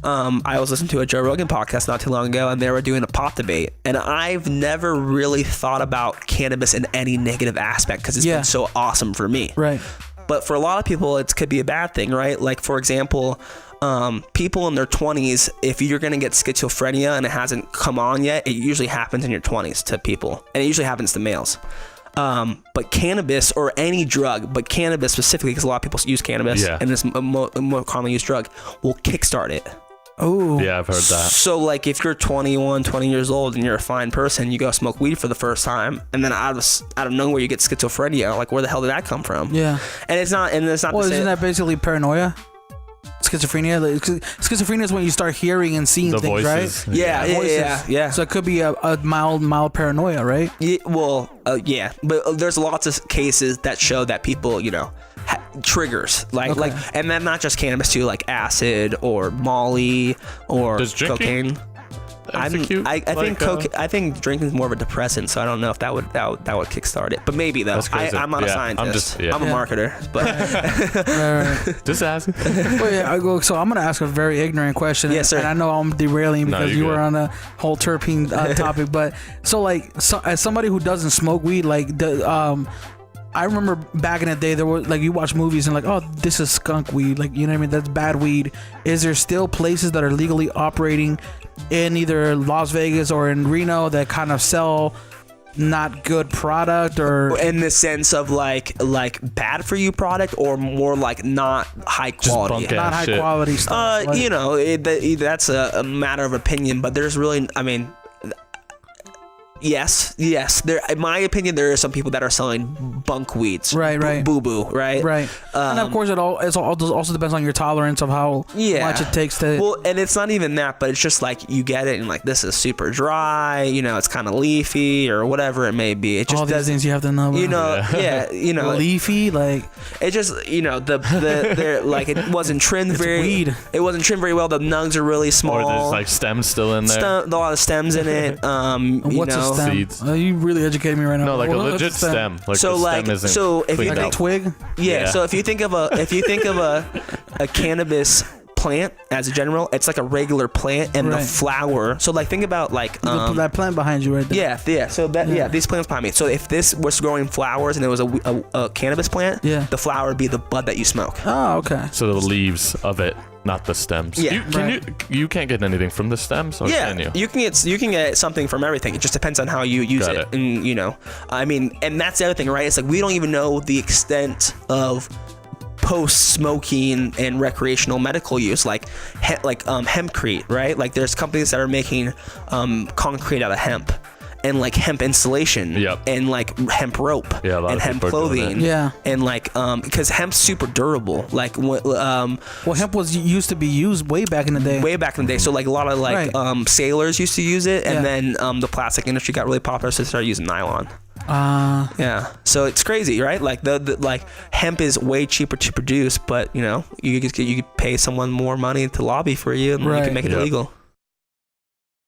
I was listening to a Joe Rogan podcast not too long ago, and they were doing a pot debate. And I've never really thought about cannabis in any negative aspect because it's been so awesome for me. Right. But for a lot of people, it could be a bad thing, right? Like, for example, people in their 20s, if you're going to get schizophrenia and it hasn't come on yet, it usually happens in your 20s to people. And it usually happens to males. But cannabis, or any drug, but cannabis specifically, because a lot of people use cannabis, and it's a more commonly used drug, will kickstart it. Oh. Yeah, I've heard that. So, like, if you're 21, 20 years old and you're a fine person, you go smoke weed for the first time, and then out of nowhere you get schizophrenia. Like, where the hell did that come from? Yeah. And it's not. Well, isn't that basically paranoia? Schizophrenia. Schizophrenia is when you start hearing and seeing the things, voices. right? Yeah. So it could be a mild paranoia, right? Yeah, well, yeah, but there's lots of cases that show that people, triggers like, and then not just cannabis too, like acid or Molly or cocaine. I think drinking is more of a depressant, so I don't know if that would kickstart it. But maybe though. I'm not a scientist. I'm a marketer, but just ask. So I'm gonna ask a very ignorant question. Yes, sir. And I know I'm derailing because you were on a whole terpene topic, but as somebody who doesn't smoke weed, I remember back in the day, there was you watch movies and oh, this is skunk weed, you know what I mean? That's bad weed. Is there still places that are legally operating in either Las Vegas or in Reno that kind of sell not good product, or in the sense of like bad for you product, or more like not high quality, not high quality stuff? That's a matter of opinion, but there's really, Yes. There, in my opinion, there are some people that are selling bunk weeds. Right. Boo boo. Right. And of course, it also depends on your tolerance of how much it takes to. Well, and it's not even that, but it's just you get it and this is super dry. It's kind of leafy or whatever it may be. It just all these things you have to know. Leafy, it just it wasn't trimmed weed. It wasn't trimmed very well. The nugs are really small. Or there's stems still in there. A lot of stems in it. What's a stem? Seeds. You really educated me right now. No, a legit stem. So if you think twig. Yeah. So if you think of a cannabis plant as a general, it's like a regular plant, and the flower. So think about that plant behind you right there. Yeah. So these plants behind me. So if this was growing flowers and it was a cannabis plant, the flower would be the bud that you smoke. Oh, okay. So the leaves of it, not the stems. Yeah. You can't get anything from the stems, or can you? You can get something from everything. It just depends on how you use it. And and that's the other thing, right? It's we don't even know the extent of post-smoking and recreational medical use, hempcrete, right? There's companies that are making concrete out of hemp, and hemp insulation, and hemp rope, and hemp clothing, and because hemp's super durable. Hemp used to be used way back in the day. So a lot of sailors used to use it, and then the plastic industry got really popular, so they started using nylon. So it's crazy, right? The hemp is way cheaper to produce, but you could pay someone more money to lobby for you, and you can make it illegal.